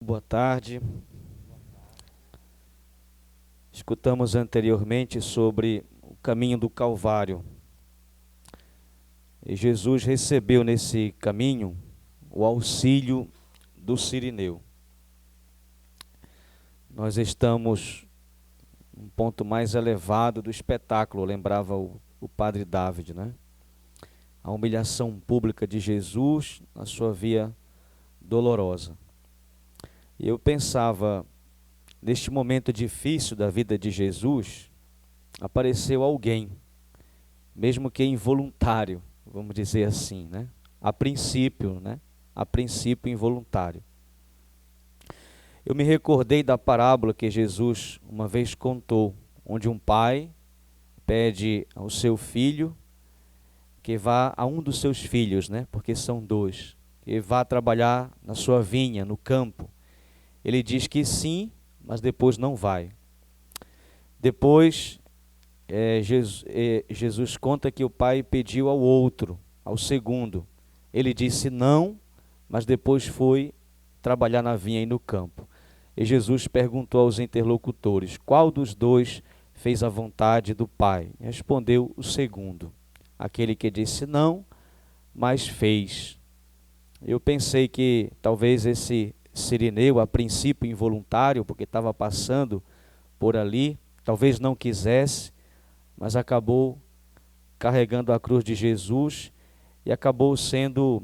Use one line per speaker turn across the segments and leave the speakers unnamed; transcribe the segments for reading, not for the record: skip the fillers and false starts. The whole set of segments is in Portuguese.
Boa tarde. Escutamos anteriormente sobre o caminho do Calvário. E Jesus recebeu nesse caminho o auxílio do Cirineu. Nós estamos num ponto mais elevado do espetáculo, lembrava o padre David, né? A humilhação pública de Jesus na sua via dolorosa. E eu pensava, neste momento difícil da vida de Jesus, apareceu alguém, mesmo que involuntário, vamos dizer assim, né? A princípio, né? A princípio involuntário. Eu me recordei da parábola que Jesus uma vez contou, onde um pai pede ao seu filho que vá a um dos seus filhos, né? Porque são dois, que vá trabalhar na sua vinha, no campo. Ele diz que sim, mas depois não vai. Depois Jesus conta que o pai pediu ao outro, ao segundo. Ele disse não, mas depois foi trabalhar na vinha e no campo. E Jesus perguntou aos interlocutores, qual dos dois fez a vontade do pai? Respondeu o segundo, aquele que disse não, mas fez. Eu pensei que talvez esse Cirineu, a princípio involuntário, porque estava passando por ali, talvez não quisesse, mas acabou carregando a cruz de Jesus e acabou sendo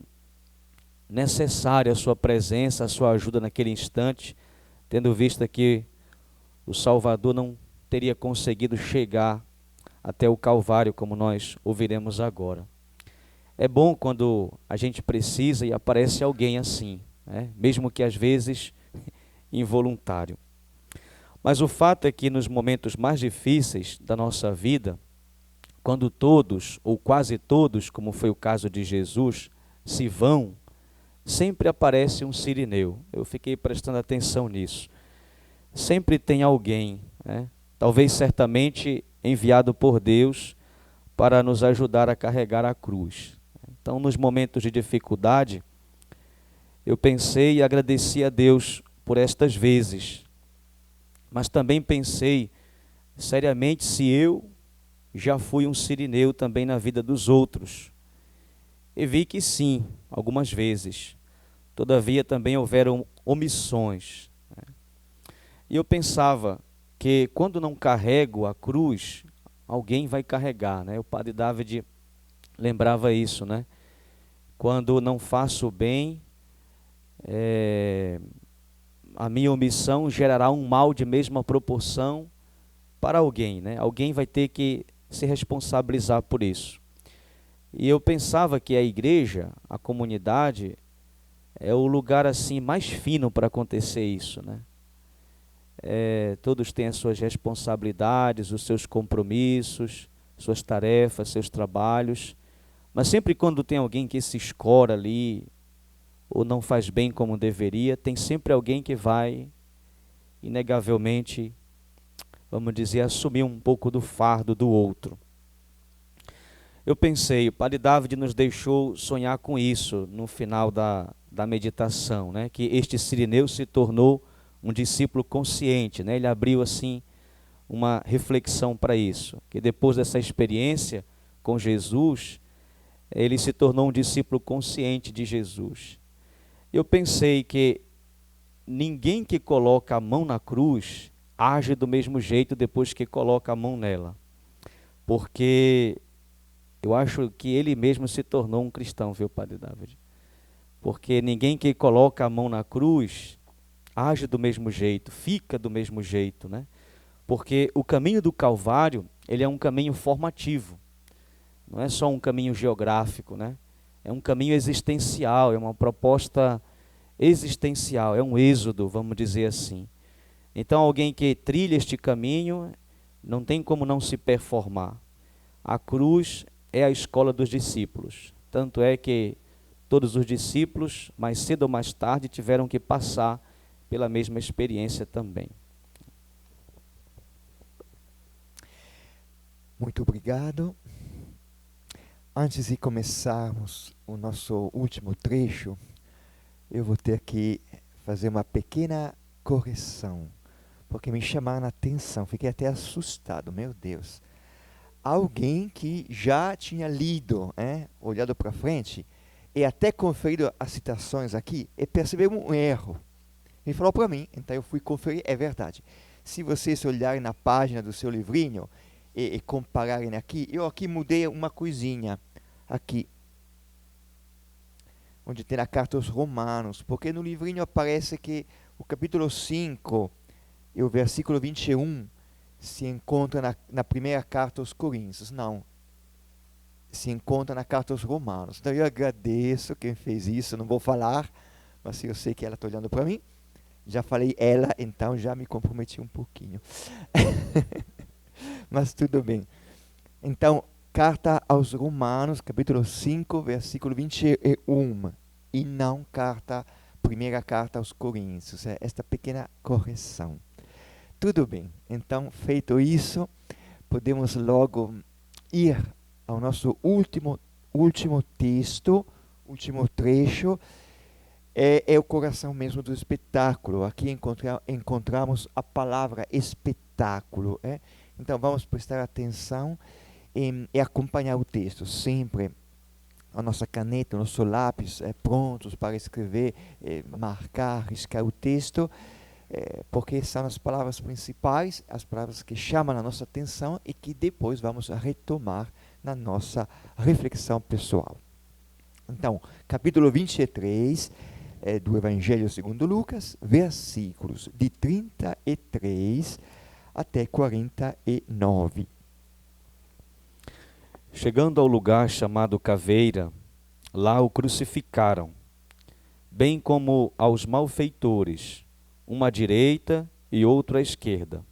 necessária a sua presença, a sua ajuda naquele instante, tendo visto que o Salvador não teria conseguido chegar até o Calvário, como nós ouviremos agora. É bom quando a gente precisa e aparece alguém assim, né? Mesmo que às vezes involuntário. Mas o fato é que nos momentos mais difíceis da nossa vida, quando todos, ou quase todos, como foi o caso de Jesus, se vão, sempre aparece um Cirineu. Eu fiquei prestando atenção nisso. Sempre tem alguém, né? Talvez certamente enviado por Deus para nos ajudar a carregar a cruz. Então, nos momentos de dificuldade, eu pensei e agradeci a Deus por estas vezes, mas também pensei seriamente se eu já fui um Cirineu também na vida dos outros. E vi que sim, algumas vezes. Todavia também houveram omissões. E eu pensava que quando não carrego a cruz, alguém vai carregar, né? O padre David lembrava isso, né? Quando não faço o bem, a minha omissão gerará um mal de mesma proporção para alguém, né? Alguém vai ter que se responsabilizar por isso. E eu pensava que a igreja, a comunidade, é o lugar assim mais fino para acontecer isso, né? Todos têm as suas responsabilidades, os seus compromissos, suas tarefas, seus trabalhos, mas sempre quando tem alguém que se escora ali, ou não faz bem como deveria, tem sempre alguém que vai, inegavelmente, vamos dizer, assumir um pouco do fardo do outro. Eu pensei, o padre David nos deixou sonhar com isso no final da meditação, né? Que este Cirineu se tornou um discípulo consciente, né? Ele abriu assim uma reflexão para isso, que depois dessa experiência com Jesus, ele se tornou um discípulo consciente de Jesus. Eu pensei que ninguém que coloca a mão na cruz age do mesmo jeito depois que coloca a mão nela, porque eu acho que ele mesmo se tornou um cristão, viu, padre David? Porque ninguém que coloca a mão na cruz age do mesmo jeito, fica do mesmo jeito, né? Porque o caminho do Calvário, ele é um caminho formativo. Não é só um caminho geográfico, né? É um caminho existencial, é uma proposta existencial, é um êxodo, vamos dizer assim. Então, alguém que trilha este caminho não tem como não se performar. A cruz é a escola dos discípulos. Tanto é que todos os discípulos, mais cedo ou mais tarde, tiveram que passar pela mesma experiência também.
Muito obrigado. Antes de começarmos o nosso último trecho, eu vou ter que fazer uma pequena correção, porque me chamaram a atenção, fiquei até assustado, meu Deus. Alguém que já tinha lido, olhado para frente, e até conferido as citações aqui, e percebeu um erro. Ele falou para mim, então eu fui conferir, é verdade. Se vocês olharem na página do seu livrinho e compararem aqui, eu aqui mudei uma coisinha, aqui, onde tem a carta aos Romanos, porque no livrinho aparece que o capítulo 5 e o versículo 21 se encontra na primeira carta aos Coríntios. Não, se encontra na carta aos Romanos. Então eu agradeço quem fez isso, não vou falar, mas eu sei que ela está olhando para mim. Já falei ela, então já me comprometi um pouquinho. Mas tudo bem. Então, carta aos Romanos, capítulo 5, versículo 21. E não primeira carta aos Coríntios. É esta pequena correção. Tudo bem. Então, feito isso, podemos logo ir ao nosso último texto, último trecho. É o coração mesmo do espetáculo. Aqui encontramos a palavra espetáculo. Então vamos prestar atenção e acompanhar o texto. Sempre a nossa caneta, o nosso lápis prontos para escrever, marcar, riscar o texto, porque são as palavras principais, as palavras que chamam a nossa atenção e que depois vamos retomar na nossa reflexão pessoal. Então, capítulo 23 do Evangelho segundo Lucas, versículos de 33 até 49.
Chegando ao lugar chamado Caveira, lá o crucificaram, bem como aos malfeitores, uma à direita e outro à esquerda.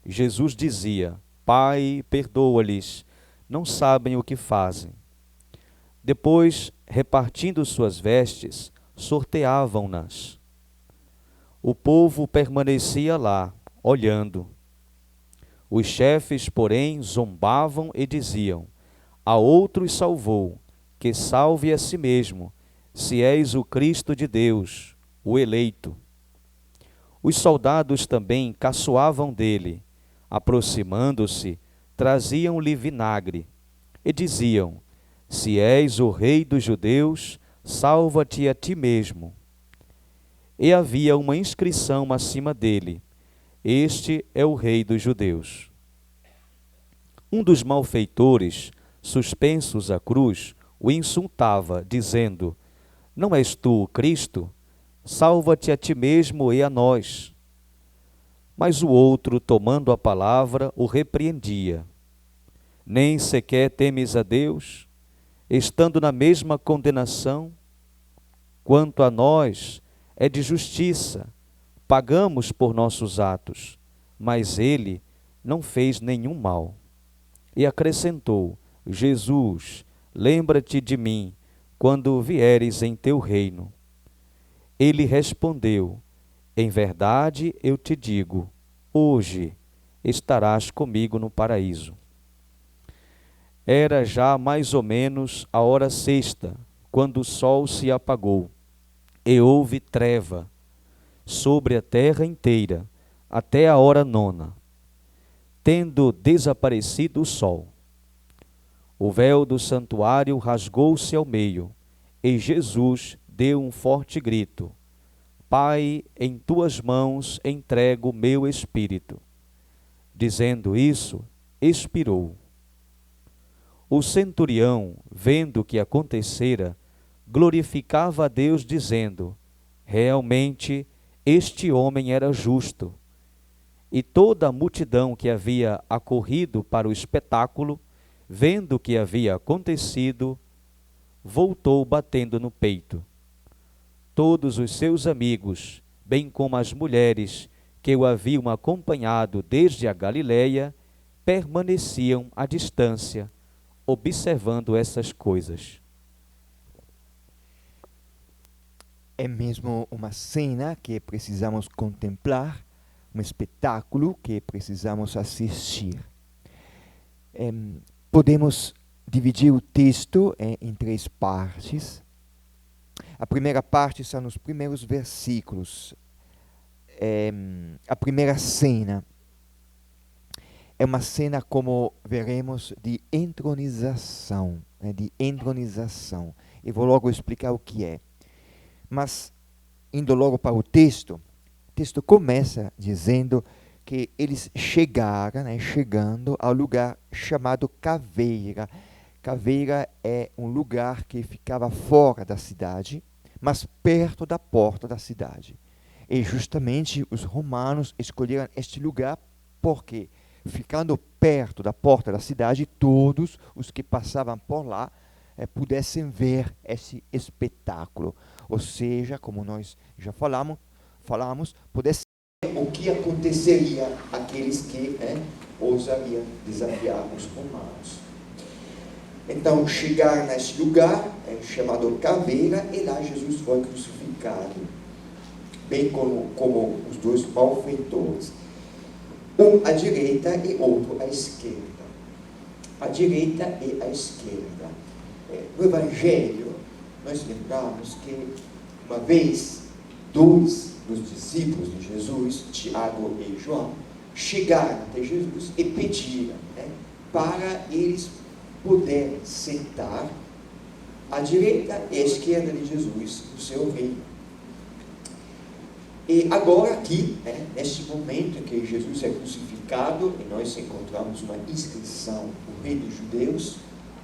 Jesus dizia: Pai, perdoa-lhes, não sabem o que fazem. Depois, repartindo suas vestes, sorteavam-nas. O povo permanecia lá, olhando. Os chefes, porém, zombavam e diziam: A outros salvou, que salve a si mesmo, se és o Cristo de Deus, o eleito. Os soldados também caçoavam dele, aproximando-se, traziam-lhe vinagre, e diziam: Se és o rei dos judeus, salva-te a ti mesmo. E havia uma inscrição acima dele: Este é o rei dos judeus. Um dos malfeitores, suspensos à cruz, o insultava, dizendo: Não és tu o Cristo? Salva-te a ti mesmo e a nós. Mas o outro, tomando a palavra, o repreendia: Nem sequer temes a Deus, estando na mesma condenação? Quanto a nós, é de justiça, pagamos por nossos atos, mas ele não fez nenhum mal. E acrescentou: Jesus, lembra-te de mim, quando vieres em teu reino. Ele respondeu: Em verdade eu te digo, hoje estarás comigo no paraíso. Era já mais ou menos a hora sexta, quando o sol se apagou, e houve treva sobre a terra inteira, até a hora nona, tendo desaparecido o sol. O véu do santuário rasgou-se ao meio, e Jesus deu um forte grito: Pai, em tuas mãos entrego o meu espírito. Dizendo isso, expirou. O centurião, vendo o que acontecera, glorificava a Deus, dizendo: Realmente, este homem era justo. E toda a multidão que havia acorrido para o espetáculo, vendo o que havia acontecido, voltou batendo no peito. Todos os seus amigos, bem como as mulheres que o haviam acompanhado desde a Galiléia, permaneciam à distância, observando essas coisas.
É mesmo uma cena que precisamos contemplar, um espetáculo que precisamos assistir. Podemos dividir o texto em três partes. A primeira parte são os primeiros versículos. A primeira cena é uma cena, como veremos, de entronização. De entronização. E vou logo explicar o que é. Mas, indo logo para o texto começa dizendo que eles chegaram, chegando ao lugar chamado Caveira. Caveira é um lugar que ficava fora da cidade, mas perto da porta da cidade. E justamente os romanos escolheram este lugar porque, ficando perto da porta da cidade, todos os que passavam por lá pudessem ver esse espetáculo. Ou seja, como nós já falamos, pudesse ver o que aconteceria àqueles que ousariam desafiar os romanos. Então, chegaram nesse lugar, chamado Caveira, e lá Jesus foi crucificado, bem como os dois malfeitores. Um à direita e outro à esquerda. À direita e à esquerda. No Evangelho, nós lembramos que uma vez, dois dos discípulos de Jesus, Tiago e João, chegaram até Jesus e pediram para eles poderem sentar à direita e à esquerda de Jesus no seu reino. E agora aqui, neste momento em que Jesus é crucificado, e nós encontramos uma inscrição do Rei dos Judeus,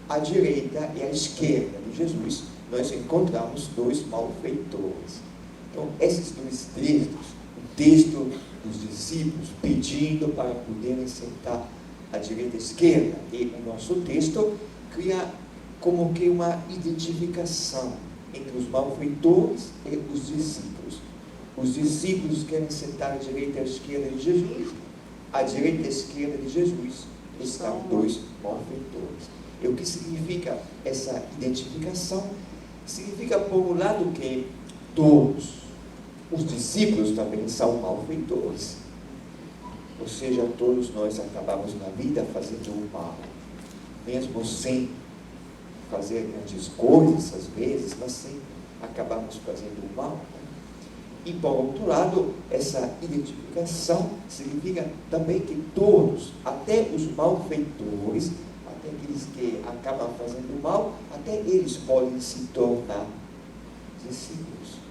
à direita e à esquerda de Jesus, nós encontramos dois malfeitores. Então, esses dois textos, o texto dos discípulos pedindo para poderem sentar à direita e à esquerda, e o nosso texto cria como que uma identificação entre os malfeitores e os discípulos. Os discípulos querem sentar à direita e à esquerda de Jesus, à direita e à esquerda de Jesus estão dois malfeitores. E o que significa essa identificação? Significa, por um lado, que todos os discípulos também são malfeitores. Ou seja, todos nós acabamos na vida fazendo o mal, mesmo sem fazer grandes coisas às vezes, mas sempre acabamos fazendo o mal. E, por outro lado, essa identificação significa também que todos, até os malfeitores, até aqueles que acabam fazendo o mal, até eles podem se tornar discípulos.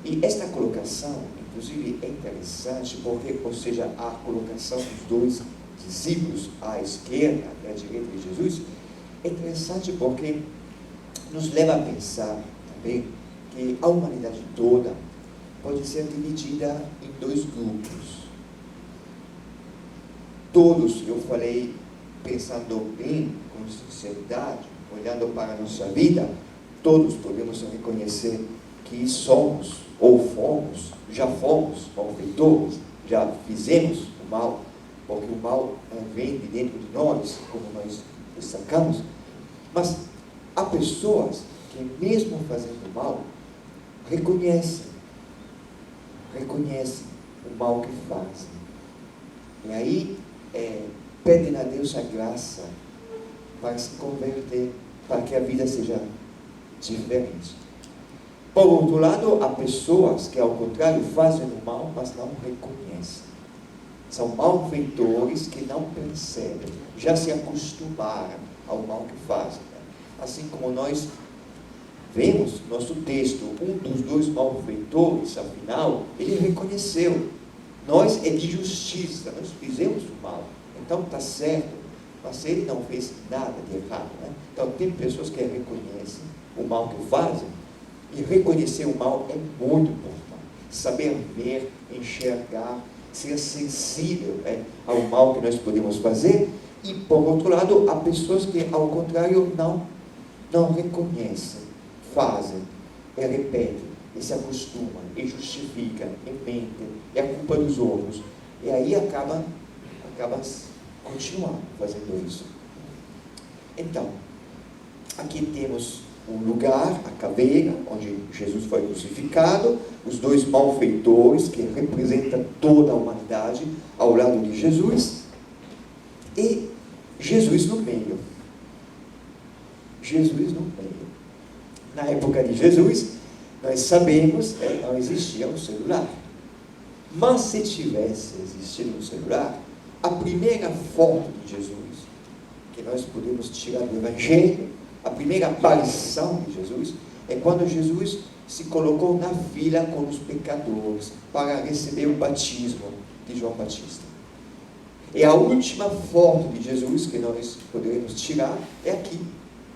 E esta colocação, inclusive, é interessante porque, ou seja, a colocação dos dois discípulos à esquerda e à direita de Jesus, é interessante porque nos leva a pensar também que a humanidade toda pode ser dividida em dois grupos. Todos, eu falei, pensando bem, com sinceridade, olhando para a nossa vida, todos podemos reconhecer que somos, ou fomos, já fomos malfeitores, já fizemos o mal, porque o mal vem de dentro de nós, como nós destacamos, mas há pessoas que, mesmo fazendo o mal, reconhecem o mal que fazem. E aí pedem a Deus a graça para se converter, para que a vida seja diferente. Por outro lado, há pessoas que, ao contrário, fazem o mal, mas não reconhecem. São malfeitores que não percebem, já se acostumaram ao mal que fazem. Assim como nós vemos no nosso texto, um dos dois malfeitores, afinal, ele reconheceu: nós é de justiça, nós fizemos o mal, então está certo, mas ele não fez nada de errado. Então tem pessoas que reconhecem o mal que fazem, e reconhecer o mal é muito importante. Saber ver, enxergar, ser sensível ao mal que nós podemos fazer. E, por outro lado, há pessoas que, ao contrário, não reconhecem, fazem, e repetem, e se acostumam, e justificam, e mentem, é a culpa dos outros. E aí acaba continuando fazendo isso. Então, aqui temos um lugar, a caveira, onde Jesus foi crucificado, os dois malfeitores, que representam toda a humanidade, ao lado de Jesus, e Jesus no meio. Jesus no meio. Na época de Jesus, nós sabemos que não existia um celular. Mas se tivesse existido um celular, a primeira foto de Jesus que nós podemos tirar do Evangelho, a primeira aparição de Jesus, é quando Jesus se colocou na fila com os pecadores para receber o batismo de João Batista. E a última foto de Jesus que nós poderemos tirar é aqui,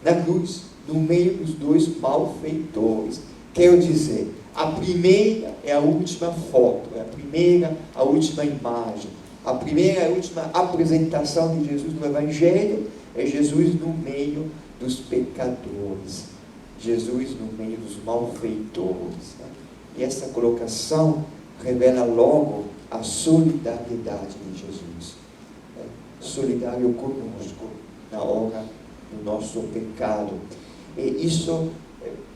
na cruz, no meio dos dois malfeitores. Quero dizer, a primeira é a última foto, é a primeira, a última imagem. A primeira e a última apresentação de Jesus no Evangelho é Jesus no meio dos pecadores. Jesus no meio dos malfeitores. E essa colocação revela logo a solidariedade de Jesus. Solidário conosco na hora do nosso pecado. E isso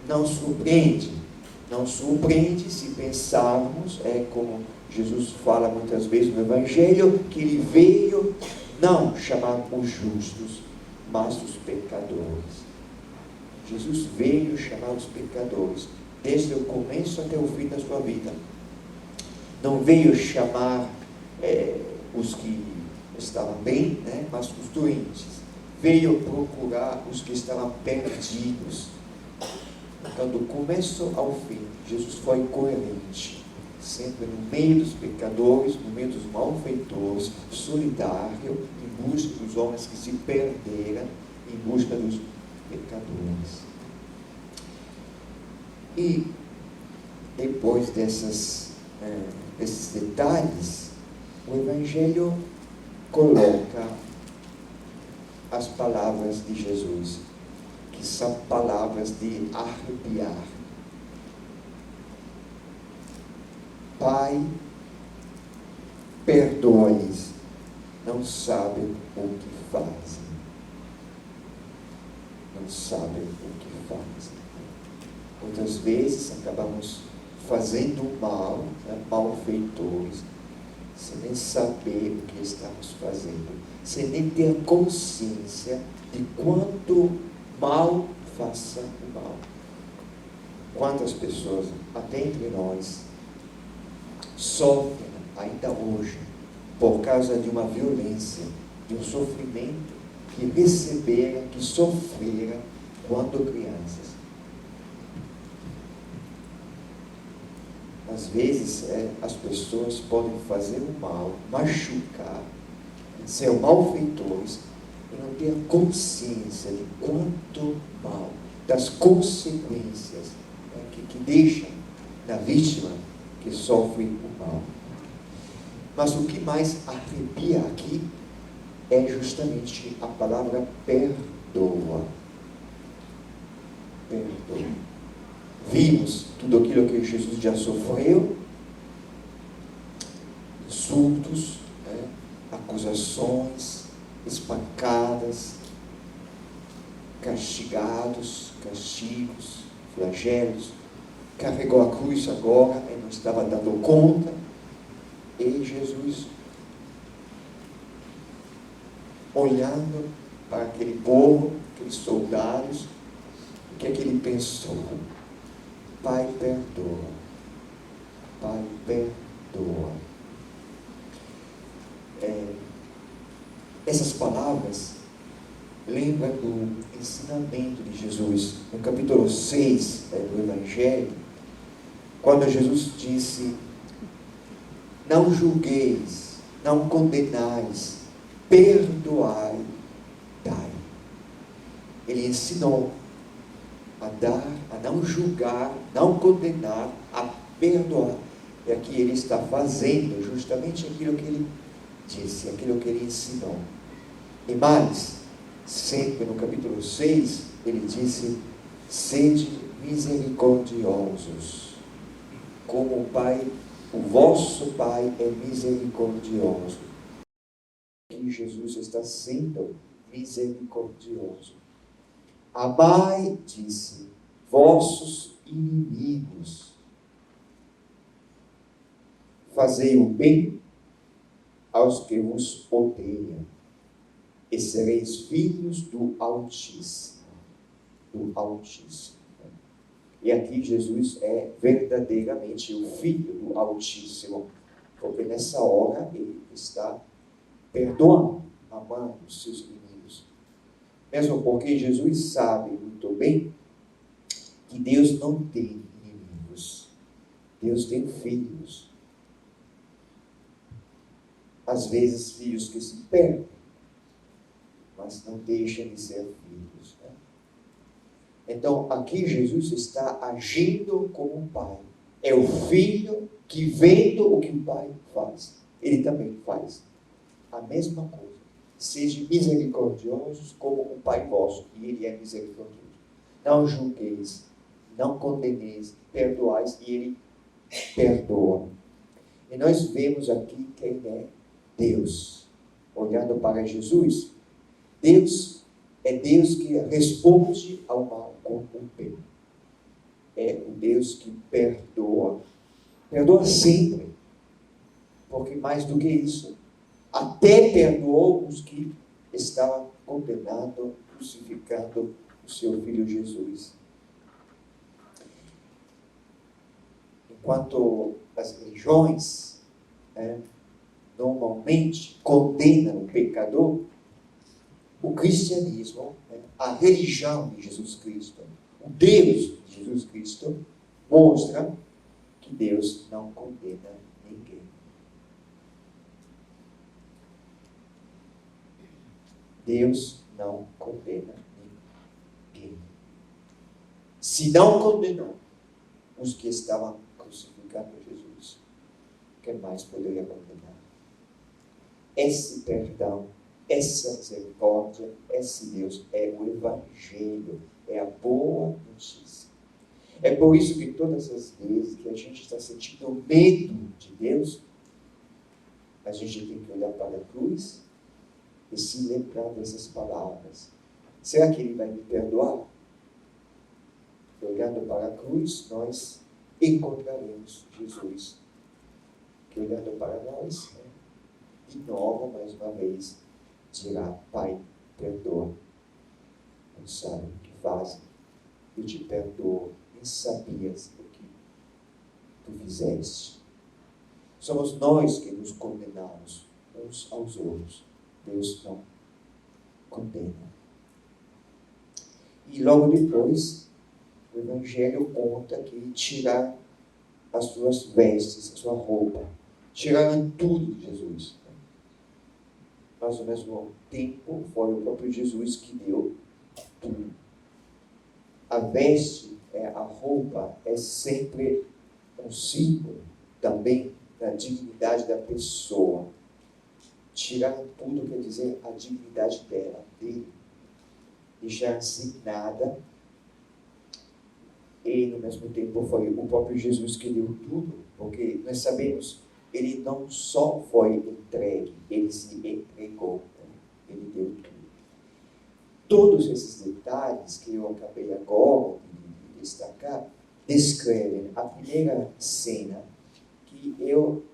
não surpreende se pensarmos, como Jesus fala muitas vezes no Evangelho, que ele veio não chamar os justos, mas os pecadores. Jesus veio chamar os pecadores, desde o começo até o fim da sua vida. Não veio chamar os que estavam bem, mas os doentes. Veio procurar os que estavam perdidos. Então, do começo ao fim, Jesus foi coerente, sempre no meio dos pecadores, no meio dos malfeitores, solidário, em busca dos homens que se perderam, em busca dos pecadores. E depois desses detalhes, o Evangelho coloca as palavras de Jesus, que são palavras de arrepiar. Pai, perdoa-lhes, não sabem o que fazem. Não sabem o que fazem. Muitas vezes acabamos fazendo mal, malfeitores, sem nem saber o que estamos fazendo, sem nem ter consciência de quanto mal faça o mal. Quantas pessoas, até entre nós, sofrem ainda hoje por causa de uma violência, de um sofrimento que receberam, que sofreram quando crianças. Às vezes, as pessoas podem fazer o mal, machucar, ser malfeitores, e não ter consciência de quanto mal, das consequências que deixam na vítima que sofre o mal. Mas o que mais arrepia aqui é justamente a palavra perdoa. Perdoa. Vimos tudo aquilo que Jesus já sofreu, insultos, acusações, espancadas, castigos, flagelos, carregou a cruz agora e não estava dando conta, e Jesus, olhando para aquele povo, aqueles soldados, o que é que ele pensou? Pai, perdoa. Pai, perdoa. Essas palavras lembram do ensinamento de Jesus, no capítulo 6 do Evangelho, quando Jesus disse: não julgueis, não condenais, perdoai, dai. Ele ensinou a dar, a não julgar, não condenar, a perdoar. E aqui ele está fazendo justamente aquilo que ele disse, aquilo que ele ensinou. E mais, sempre no capítulo 6, ele disse: sede misericordiosos, como o Pai, o vosso Pai é misericordioso. E Jesus está sendo misericordioso. Amai, disse, vossos inimigos. Fazei o bem aos que vos odeiam, e sereis filhos do Altíssimo. Do Altíssimo.
E aqui Jesus é verdadeiramente o Filho do Altíssimo, porque nessa hora ele está perdoando, amando os seus inimigos. Mesmo porque Jesus sabe muito bem que Deus não tem inimigos. Deus tem filhos. Às vezes filhos que se perdem, mas não deixam de ser filhos, né? Então, aqui Jesus está agindo como um pai. É o filho que, vendo o que o pai faz, ele também faz a mesma coisa. Sejam misericordiosos como o Pai vosso, e ele é misericordioso. Não julgueis, não condeneis, perdoais, e ele perdoa. E nós vemos aqui quem é Deus. Olhando para Jesus, Deus é Deus que responde ao mal com o bem. É o Deus que perdoa. Perdoa sempre. Porque mais do que isso, até perdoou os que estavam condenando, crucificando o seu Filho Jesus. Enquanto as religiões normalmente condenam o pecador, o cristianismo, a religião de Jesus Cristo, o Deus de Jesus Cristo, mostra que Deus não condena ninguém. Deus não condena ninguém. Se não condenou os que estavam crucificando Jesus, o que mais poderia condenar? Esse perdão, essa misericórdia, esse Deus é o Evangelho, é a boa notícia. É por isso que todas as vezes que a gente está sentindo medo de Deus, a gente tem que olhar para a cruz e se lembrar dessas palavras. Será que Ele vai me perdoar? Olhando para a cruz, nós encontraremos Jesus, que olhando para nós, de novo, mais uma vez, dirá: Pai, perdoa, não sabem o que fazem, eu te perdoo, nem sabias o que tu fizeste. Somos nós que nos condenamos uns aos outros. Deus não condena. E logo depois, o Evangelho conta que tirar as suas vestes, a sua roupa, tiraram tudo de Jesus. Mas ao mesmo tempo, foi o próprio Jesus que deu tudo. A veste, a roupa, é sempre um símbolo também da dignidade da pessoa. Tirar tudo quer dizer a dignidade dele. Deixar sem nada. E, no mesmo tempo, foi o próprio Jesus que deu tudo. Porque nós sabemos, ele não só foi entregue, ele se entregou. Ele deu tudo. Todos esses detalhes que eu acabei agora de destacar, descrevem a primeira cena que eu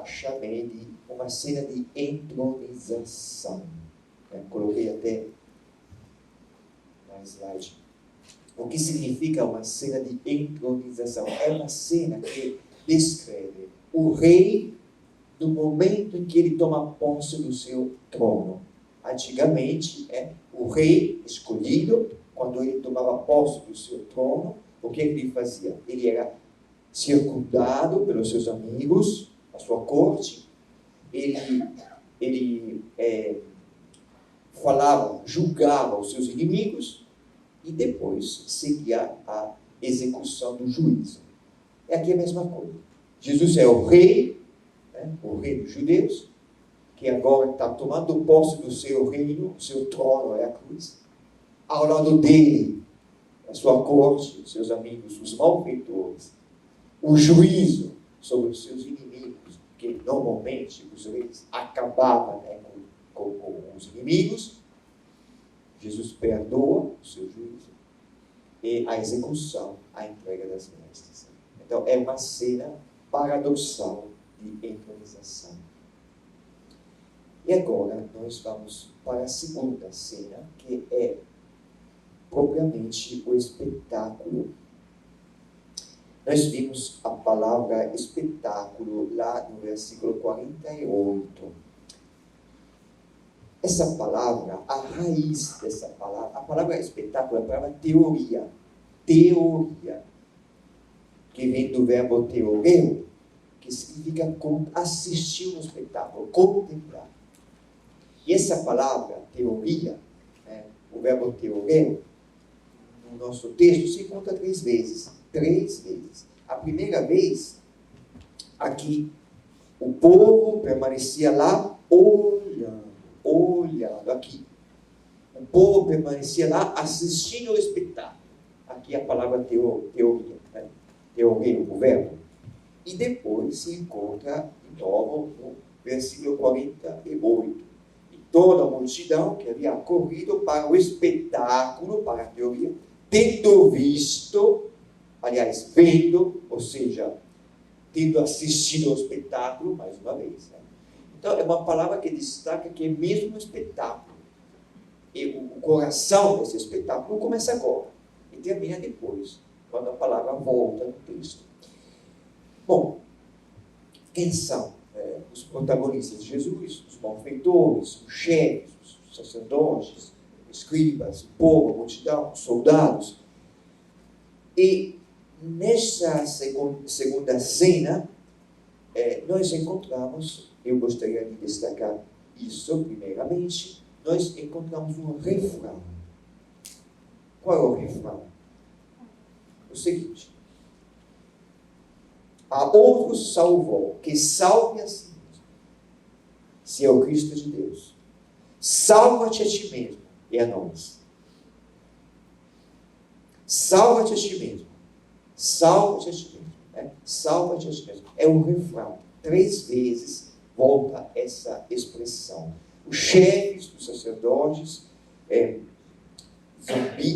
chamei de uma cena de entronização. Coloquei até na slide. O que significa uma cena de entronização? É uma cena que descreve o rei no momento em que ele toma posse do seu trono. Antigamente, o rei escolhido, quando ele tomava posse do seu trono, o que ele fazia? Ele era circundado pelos seus amigos, a sua corte, ele falava, julgava os seus inimigos e depois seguia a execução do juízo. Aqui é a mesma coisa. Jesus é o rei dos judeus, que agora está tomando posse do seu reino, o seu trono é a cruz. Ao lado dele, a sua corte, os seus amigos, os malfeitores, o juízo sobre os seus inimigos, que normalmente os reis acabavam com os inimigos. Jesus perdoa o seu juízo e a execução, a entrega das vestes. Então, é uma cena paradoxal de entronização. E agora nós vamos para a segunda cena, que é propriamente o espetáculo Nós vimos a palavra espetáculo lá no versículo 48. Essa palavra, a raiz dessa palavra, a palavra espetáculo é a palavra teoria. Teoria. Que vem do verbo teoreu, que significa assistir um espetáculo, contemplar. E essa palavra, teoria, o verbo teoreu, no nosso texto se encontra 3 vezes. 3 vezes. A primeira vez, aqui, o povo permanecia lá olhando aqui. O povo permanecia lá assistindo ao espetáculo. Aqui a palavra teoria, teoria, o verbo. E depois se encontra, de novo, no versículo 48. E toda a multidão que havia corrido para o espetáculo, para a teoria, tendo visto, aliás, vendo, ou seja, tendo assistido ao espetáculo, mais uma vez. Então, é uma palavra que destaca que é mesmo um espetáculo. E o coração desse espetáculo começa agora e termina depois, quando a palavra volta no texto. Bom, quem são os protagonistas de Jesus? Os malfeitores, os chefes, os sacerdotes, os escribas, o povo, a multidão, os soldados. E nessa segunda cena, nós encontramos, eu gostaria de destacar isso primeiramente, nós encontramos um refrão. Qual é o refrão? O seguinte: a outros salvou, que salve a si mesmo, se é o Cristo de Deus. Salva-te a ti mesmo e a nós. Salva-te a ti mesmo. Salva-te a ti mesmo. Salva-te a ti mesmo. É um refrão. 3 vezes volta essa expressão. Os chefes, os sacerdotes,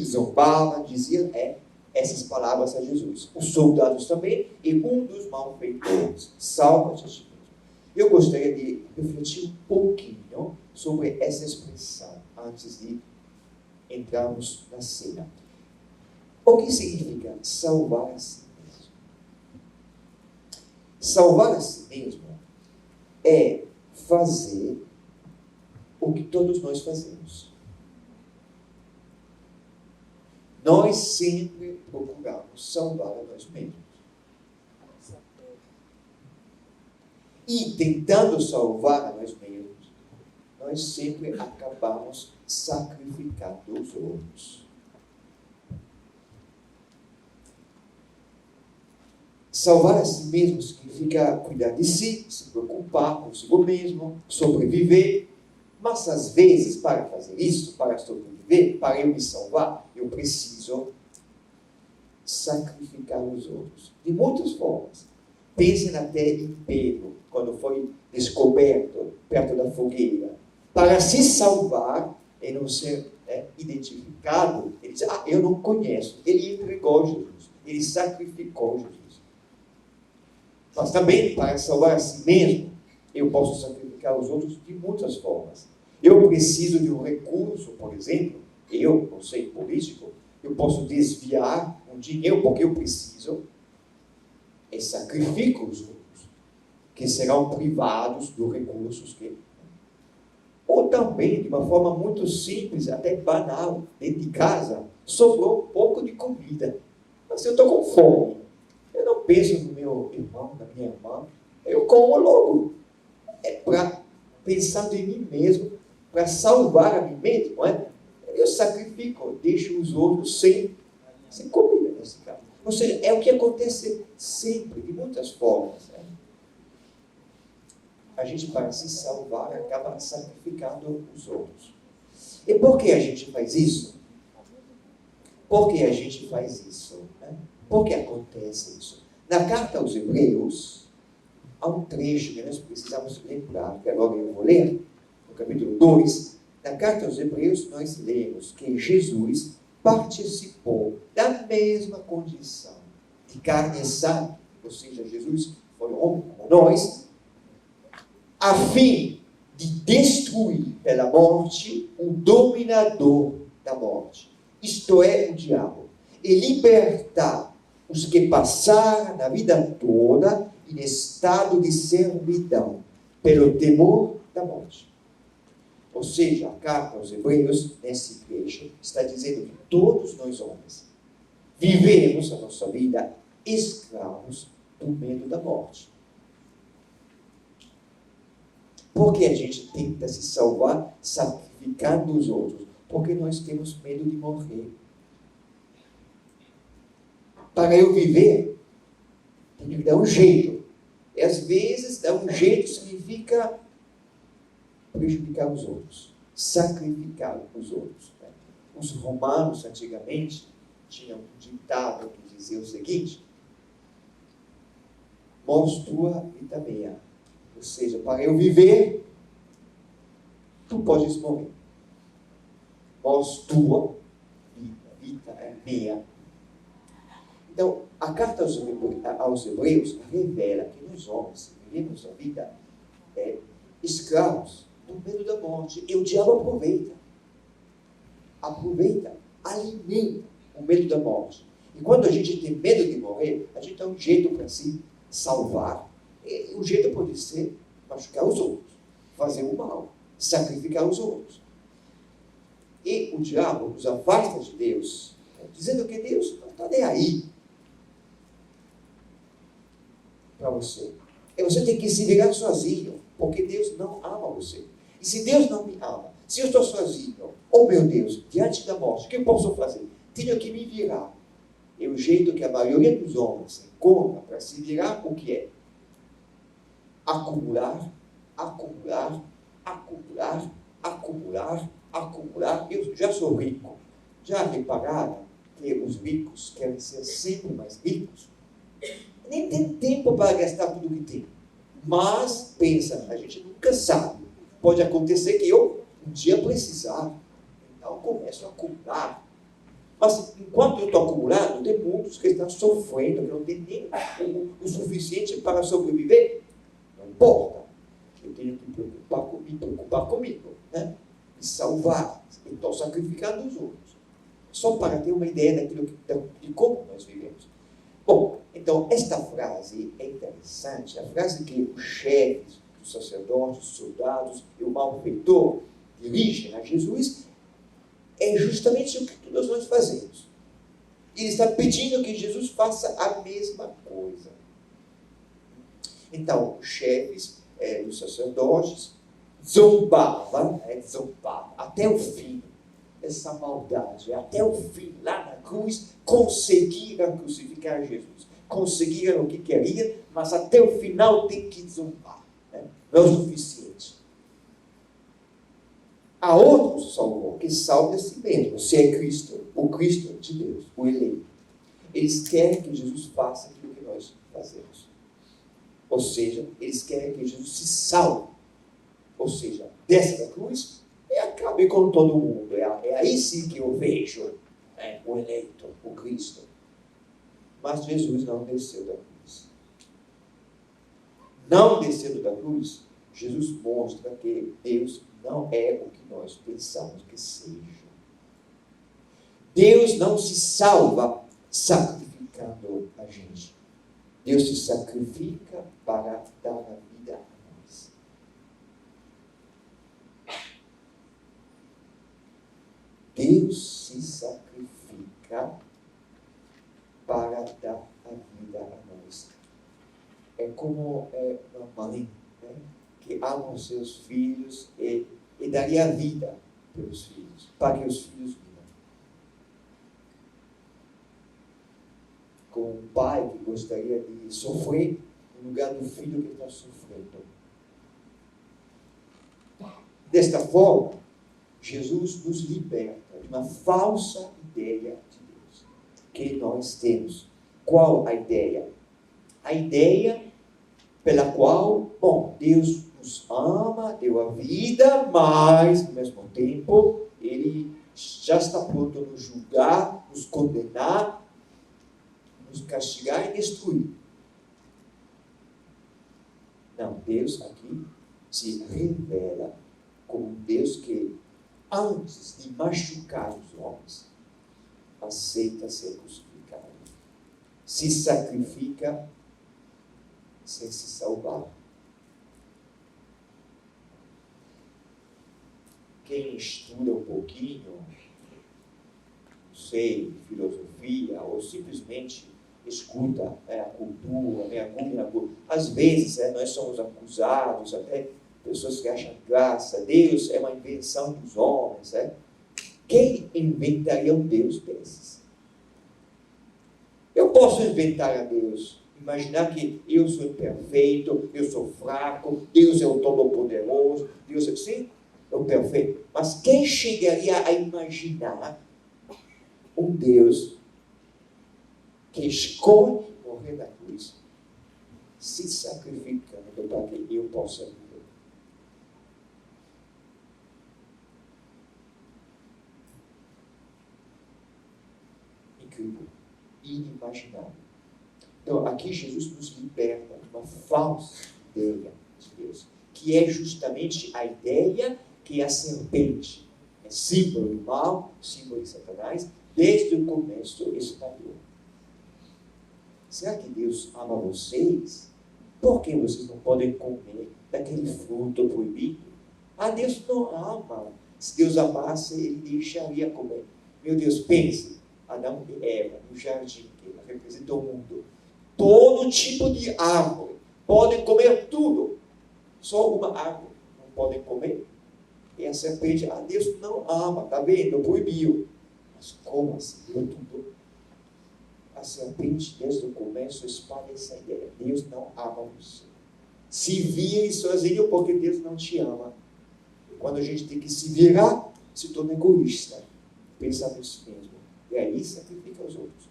zombavam, diziam essas palavras a Jesus. Os soldados também, e um dos malfeitores. Salva-te a ti mesmo. Eu gostaria de refletir um pouquinho sobre essa expressão, antes de entrarmos na cena. O que significa salvar a si mesmo? Salvar a si mesmo é fazer o que todos nós fazemos. Nós sempre procuramos salvar a nós mesmos. E tentando salvar a nós mesmos, nós sempre acabamos sacrificando os outros. Salvar a si mesmo significa cuidar de si, se preocupar consigo mesmo, sobreviver. Mas às vezes, para fazer isso, para sobreviver, para eu me salvar, eu preciso sacrificar os outros. De muitas formas. Pensem até em Pedro, quando foi descoberto perto da fogueira. Para se salvar e não ser identificado, ele disse: eu não conheço. Ele entregou Jesus. Ele sacrificou Jesus. Mas também, para salvar a si mesmo, eu posso sacrificar os outros de muitas formas. Eu preciso de um recurso, por exemplo, eu, não sei, político, eu posso desviar um dinheiro porque eu preciso e sacrifico os outros, que serão privados dos recursos que... Ou também, de uma forma muito simples, até banal, dentro de casa, sobrou um pouco de comida. Mas eu estou com fome. Eu não penso no meu irmão, na minha irmã, eu como logo. Pensando em mim mesmo, para salvar a mim mesmo, eu sacrifico, eu deixo os outros sem comida nesse caso. Ou seja, é o que acontece sempre, de muitas formas. A gente, para se salvar, acaba sacrificando os outros. E por que a gente faz isso? Por que a gente faz isso? Por que acontece isso? Na carta aos Hebreus, há um trecho que nós precisamos lembrar, que agora eu vou ler, no capítulo 2, na carta aos Hebreus, nós lemos que Jesus participou da mesma condição de carne e sangue, ou seja, Jesus foi homem como nós, a fim de destruir pela morte o dominador da morte, isto é, o diabo, e libertar os que passaram a vida toda em estado de servidão, pelo temor da morte. Ou seja, a carta aos Hebreus, nesse trecho, está dizendo que todos nós homens vivemos a nossa vida escravos do medo da morte. Porque a gente tenta se salvar sacrificando os outros? Porque nós temos medo de morrer. Para eu viver, tenho que dar um jeito. E às vezes, dar um jeito significa prejudicar os outros, sacrificar os outros. Os romanos, antigamente, tinham um ditado que dizia o seguinte: mors tua vita mea. Ou seja, para eu viver, tu podes morrer. Mors tua vita é mea. Então, a carta aos Hebreus revela que nós homens vivemos a vida escravos do medo da morte. E o diabo aproveita, alimenta o medo da morte. E quando a gente tem medo de morrer, a gente dá um jeito para se salvar. E o jeito pode ser machucar os outros, fazer o mal, sacrificar os outros. E o diabo nos afasta de Deus, dizendo que Deus não está nem aí para você. E você tem que se virar sozinho, porque Deus não ama você. E se Deus não me ama, se eu estou sozinho, oh meu Deus, diante da morte, o que eu posso fazer? Tenho que me virar. E o jeito que a maioria dos homens encontra para se virar, o que é? Acumular. Eu já sou rico. Já repararam que os ricos querem ser sempre mais ricos? Nem tem tempo para gastar tudo que tem. Mas, pensa, a gente nunca sabe. Pode acontecer que eu um dia precisar. Então, começo a acumular. Mas, enquanto eu estou acumulando, tem muitos que estão sofrendo, que não tem nem o suficiente para sobreviver. Não importa. Eu tenho que me preocupar comigo, né? Me salvar. Estou sacrificando os outros. Só para ter uma ideia de como nós vivemos. Bom, então, esta frase é interessante. A frase que os chefes, os sacerdotes, os soldados e o malfeitor dirigem a Jesus é justamente o que todos nós fazemos. Ele está pedindo que Jesus faça a mesma coisa. Então, os chefes, os sacerdotes, zombavam até o fim essa maldade, até o fim, lá na cruz, conseguiram crucificar Jesus. Conseguiram o que queriam, mas até o final tem que zombar. Né? Não é o suficiente. Há outros salvos que salvam a si mesmo. Se é Cristo, o Cristo de Deus, o eleito. Eles querem que Jesus faça aquilo que nós fazemos. Ou seja, eles querem que Jesus se salve. Ou seja, desça da cruz e acabe com todo mundo. É aí sim que eu vejo o eleito, o Cristo. Mas Jesus não desceu da cruz. Não descendo da cruz, Jesus mostra que Deus não é o que nós pensamos que seja. Deus não se salva sacrificando a gente. Deus se sacrifica para dar a vida a nós. Deus se sacrifica para dar a vida a nós. É como uma mãe, né, que ama os seus filhos e daria a vida pelos filhos, para que os filhos vivam. Como um pai que gostaria de sofrer no lugar do filho que está sofrendo. Desta forma, Jesus nos liberta de uma falsa ideia de Deus que nós temos. Qual a ideia? A ideia pela qual, Deus nos ama, deu a vida, mas, ao mesmo tempo, Ele já está pronto a nos julgar, nos condenar, nos castigar e destruir. Não, Deus aqui se revela como um Deus que, antes de machucar os homens, aceita ser crucificado. se sacrifica sem se salvar. Quem estuda um pouquinho, não sei, filosofia, ou simplesmente escuta a cultura, mergulha na cultura. Às vezes nós somos acusados, até pessoas que acham graça, Deus é uma invenção dos homens. Quem inventaria um Deus desses? Eu posso inventar a Deus, imaginar que eu sou imperfeito, eu sou fraco, Deus é o Todo-Poderoso, Deus é sim, é o perfeito. Mas quem chegaria a imaginar um Deus que escolhe morrer na cruz, se sacrificando para que eu possa viver? Incrível, inimaginável. Então, aqui Jesus nos liberta de uma falsa ideia de Deus, que é justamente a ideia que a serpente é símbolo do mal, símbolo de Satanás, desde o começo espalhou. Será que Deus ama vocês? Por que vocês não podem comer daquele fruto proibido? Deus não ama. Se Deus amasse, Ele deixaria comer. Meu Deus, pense, Adão e Eva, no jardim, que representa o mundo. Todo tipo de árvore, podem comer tudo. Só uma árvore não podem comer. E a serpente, Deus não ama, está vendo? Proibiu. Mas como assim? Deu tudo. A serpente, desde o começo, espalha essa ideia. Deus não ama você. Se vire sozinho porque Deus não te ama. E quando a gente tem que se virar, se torna egoísta. Pensa nisso mesmo. E aí sacrifica os outros.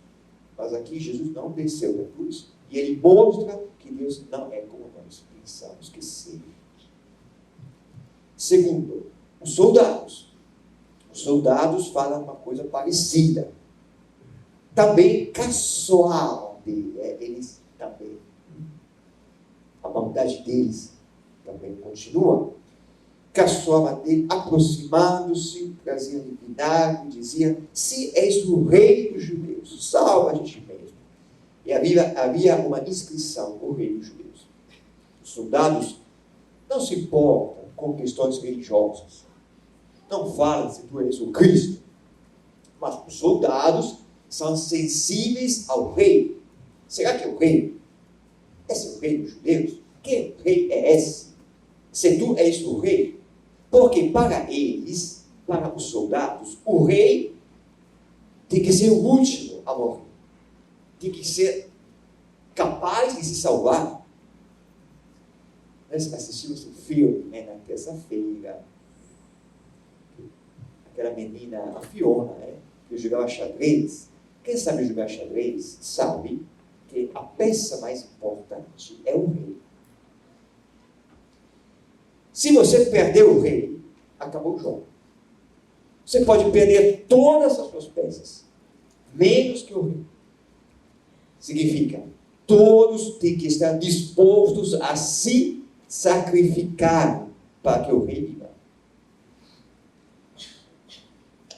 Mas aqui Jesus não desceu da cruz. E ele mostra que Deus não é como nós pensamos que seja. Segundo, os soldados. Os soldados falam uma coisa parecida. Também caçoavam dele. Eles também. A maldade deles também continua. Caçoavam dele, aproximando-se, traziam-lhe vinagre, diziam: se és o rei dos judeus, salva a gente mesmo. E havia uma inscrição: o rei dos judeus. Os soldados não se importam com questões religiosas. Não falam se tu és o Cristo. Mas os soldados são sensíveis ao rei. Será que é o rei? Esse é o rei dos judeus? Que rei é esse? Se tu és o rei? Porque para eles, para os soldados, o rei tem que ser o último a morrer. Tem que ser capaz de se salvar. Nós assistimos um filme na terça-feira. Aquela menina, a Fiona, que jogava xadrez. Quem sabe jogar xadrez sabe que a peça mais importante é o rei. Se você perder o rei, acabou o jogo. Você pode perder todas as suas peças, menos que o rei. Significa, todos têm que estar dispostos a se sacrificar para que o rei viva.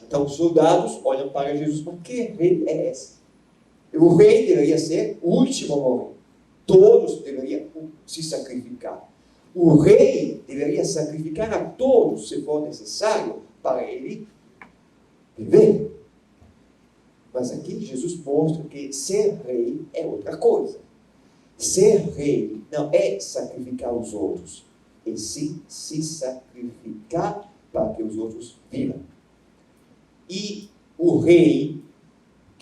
Então os soldados olham para Jesus, mas que rei é esse? O rei deveria ser o último a morrer. Todos deveriam se sacrificar. O rei deveria sacrificar a todos, se for necessário, para ele viver. Mas aqui Jesus mostra que ser rei é outra coisa. Ser rei não é sacrificar os outros, e sim se sacrificar para que os outros vivam. E o rei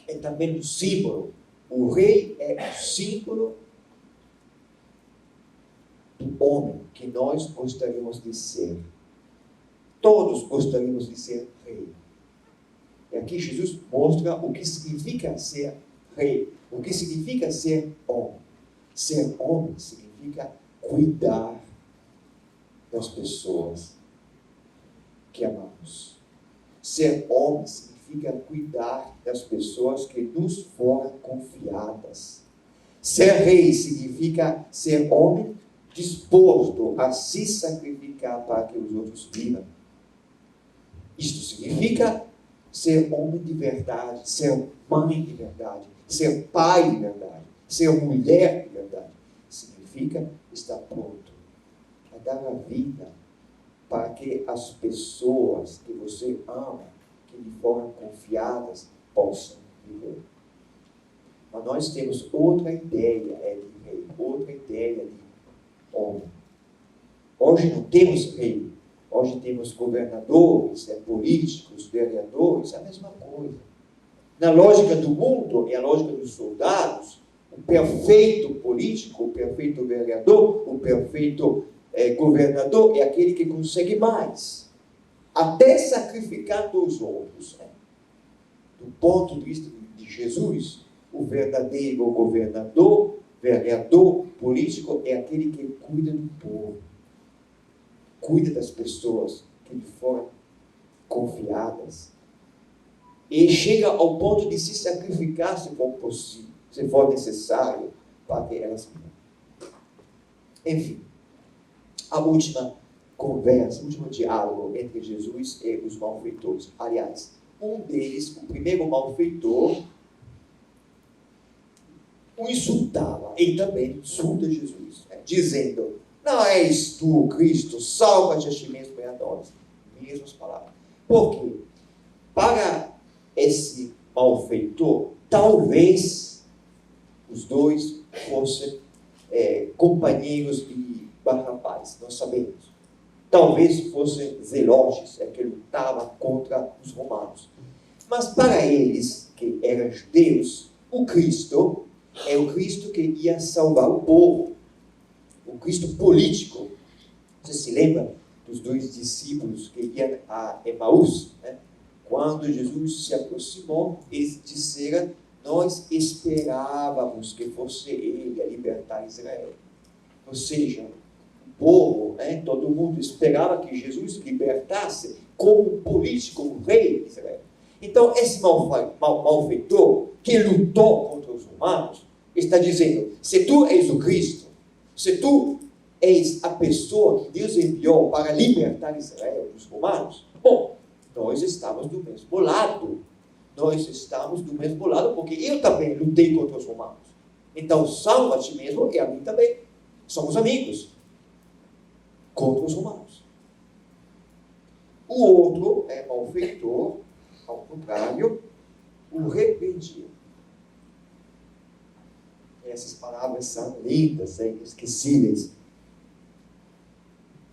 é também um símbolo. O rei é o símbolo do homem que nós gostaríamos de ser. Todos gostaríamos de ser rei. E aqui Jesus mostra o que significa ser rei, o que significa ser homem. Ser homem significa cuidar das pessoas que amamos. Ser homem significa cuidar das pessoas que nos foram confiadas. Ser rei significa ser homem disposto a se sacrificar para que os outros vivam. Isto significa ser homem de verdade, ser mãe de verdade, Ser pai de verdade, ser mulher de verdade, significa estar pronto a dar a vida para que as pessoas que você ama, que lhe foram confiadas, possam viver. Mas nós temos outra ideia de rei, outra ideia de homem. Hoje não temos rei, hoje temos governadores, políticos, vereadores, a mesma coisa. Na lógica do mundo e a lógica dos soldados, o perfeito político, o perfeito vereador, o perfeito governador é aquele que consegue mais, até sacrificando os outros. Do ponto de vista de Jesus, o verdadeiro governador, vereador, político é aquele que cuida do povo, cuida das pessoas que lhe foram confiadas. E chega ao ponto de se sacrificar, se for possível, se for necessário, para que elas vivam. Enfim, a última conversa, o último diálogo entre Jesus e os malfeitores. Aliás, um deles, o primeiro malfeitor, o insultava. Ele também insulta Jesus, dizendo: não és tu, Cristo, salva-te a ti mesmo e a nós. Mesmas palavras. Por quê? Para esse malfeitor, talvez os dois fossem companheiros de Barrabás, não sabemos. Talvez fossem zelotes, que lutavam contra os romanos. Mas para eles, que eram judeus, o Cristo é o Cristo que ia salvar o povo. O Cristo político. Você se lembra dos dois discípulos que iam a Emaús, Quando Jesus se aproximou, eles disseram: nós esperávamos que fosse ele a libertar Israel. Ou seja, o povo, todo mundo esperava que Jesus libertasse como político, como rei de Israel. Então, esse malfeitor que lutou contra os romanos, está dizendo: se tu és o Cristo, se tu és a pessoa que Deus enviou para libertar Israel dos romanos, bom, nós estamos do mesmo lado. Nós estamos do mesmo lado, porque eu também lutei contra os romanos. Então, salva a ti mesmo e a mim também. Somos amigos contra os romanos. O outro malfeitor, ao contrário, o repreendia. Essas palavras são lindas, inesquecíveis.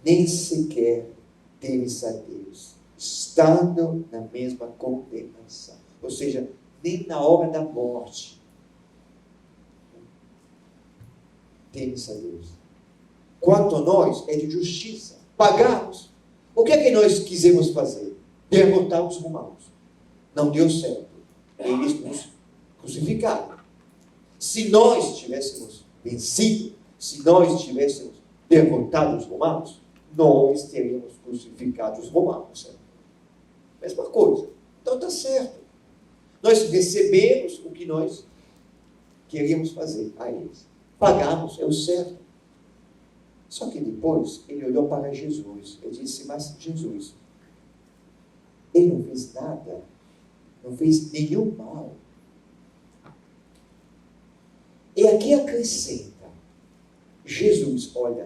Nem sequer temes a Deus, estando na mesma condenação. Ou seja, nem na hora da morte temes a Deus. Quanto a nós, é de justiça. Pagamos. O que é que nós quisemos fazer? Derrotar os romanos. Não deu certo. Eles nos crucificaram. Se nós tivéssemos vencido, se nós tivéssemos derrotado os romanos, nós teríamos crucificado os romanos. Mesma coisa. Então está certo. Nós recebemos o que nós queríamos fazer a eles. Pagamos, é o certo. Só que depois ele olhou para Jesus e disse: mas Jesus, ele não fez nada, não fez nenhum mal. E aqui acrescenta: Jesus, olha,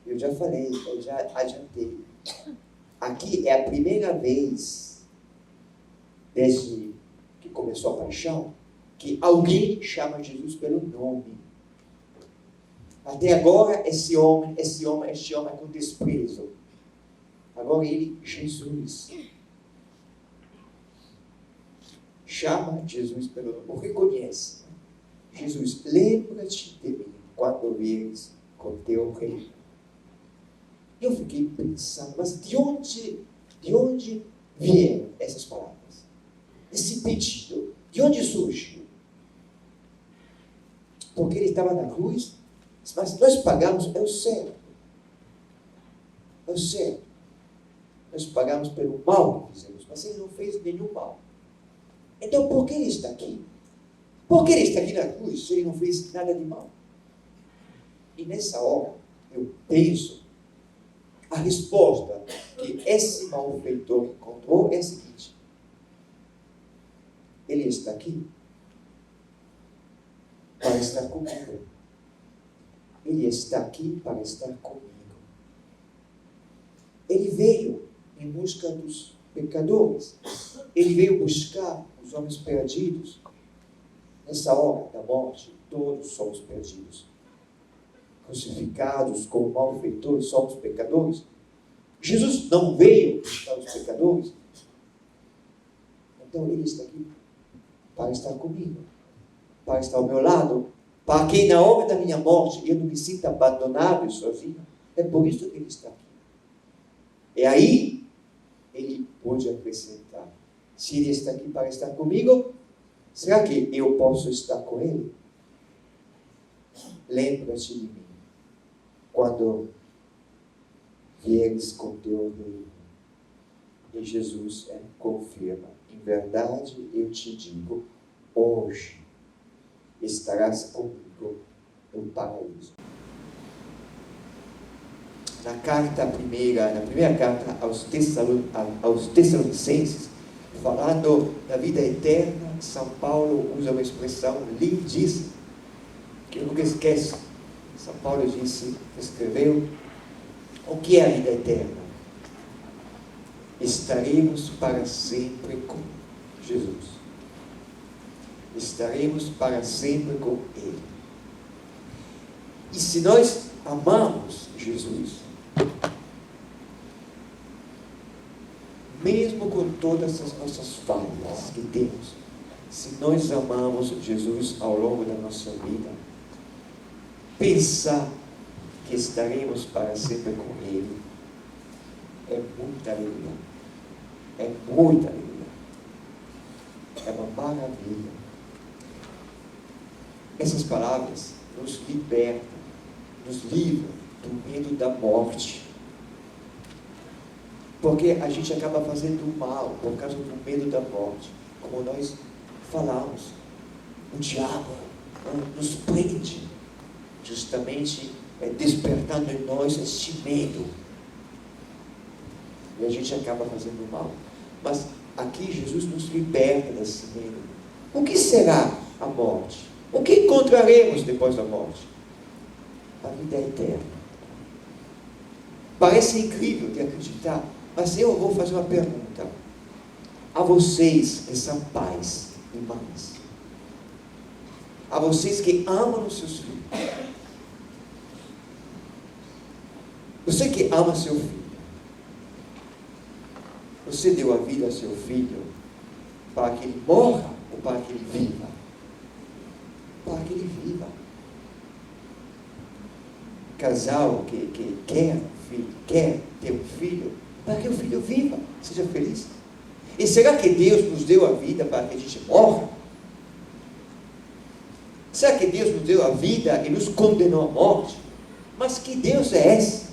eu já falei, eu já adiantei. Aqui é a primeira vez, desde que começou a paixão, que alguém chama Jesus pelo nome. Até agora, este homem é com desprezo. Agora ele, Jesus, chama Jesus pelo nome, o reconhece. Jesus, lembra-te de mim quando vieres com teu reino. Eu fiquei pensando, mas de onde vieram essas palavras? Esse pedido, de onde surgiu? Porque ele estava na cruz, mas nós pagamos, é o certo. É o certo. Nós pagamos pelo mal que fizemos, mas ele não fez nenhum mal. Então, por que ele está aqui? Por que ele está aqui na cruz se ele não fez nada de mal? E nessa hora, eu penso, a resposta que esse malfeitor encontrou é a seguinte: ele está aqui para estar comigo. Ele está aqui para estar comigo. Ele veio em busca dos pecadores. Ele veio buscar os homens perdidos. Nessa hora da morte, todos somos perdidos. Crucificados como malfeitores, somos pecadores. Jesus não veio buscar os pecadores. Então Ele está aqui para estar comigo, para estar ao meu lado, para que na hora da minha morte eu não me sinta abandonado e sozinho. É por isso que Ele está aqui. E aí, Ele pode acrescentar: se Ele está aqui para estar comigo, será que eu posso estar com Ele? Lembra-te de mim quando vieres com teu reino. E Jesus confirma: em verdade eu te digo, hoje estarás comigo no paraíso. Na primeira carta aos Tessalonicenses, falando da vida eterna, São Paulo usa uma expressão lindíssima, que eu nunca esqueço. São Paulo escreveu: o que é a vida eterna? Estaremos para sempre com Jesus. Estaremos para sempre com Ele. E se nós amamos Jesus, mesmo com todas as nossas falhas que temos, se nós amamos Jesus ao longo da nossa vida, pensar que estaremos para sempre com Ele é muita alegria. É muita alegria. É uma maravilha. Essas palavras nos libertam, nos livram do medo da morte. Porque a gente acaba fazendo mal por causa do medo da morte. Como nós falamos, o diabo nos prende, justamente despertando em nós este medo. E a gente acaba fazendo mal. Mas aqui Jesus nos liberta desse medo. O que será a morte? O que encontraremos depois da morte? A vida eterna. Parece incrível de acreditar, mas eu vou fazer uma pergunta a vocês que são pais e mães, a vocês que amam os seus filhos. Você que ama seu filho, você deu a vida ao seu filho para que ele morra ou para que ele viva? Para que ele viva. Casal que quer um filho, quer ter um filho, para que o filho viva, seja feliz. E será que Deus nos deu a vida para que a gente morra? Será que Deus nos deu a vida e nos condenou à morte? Mas que Deus é esse?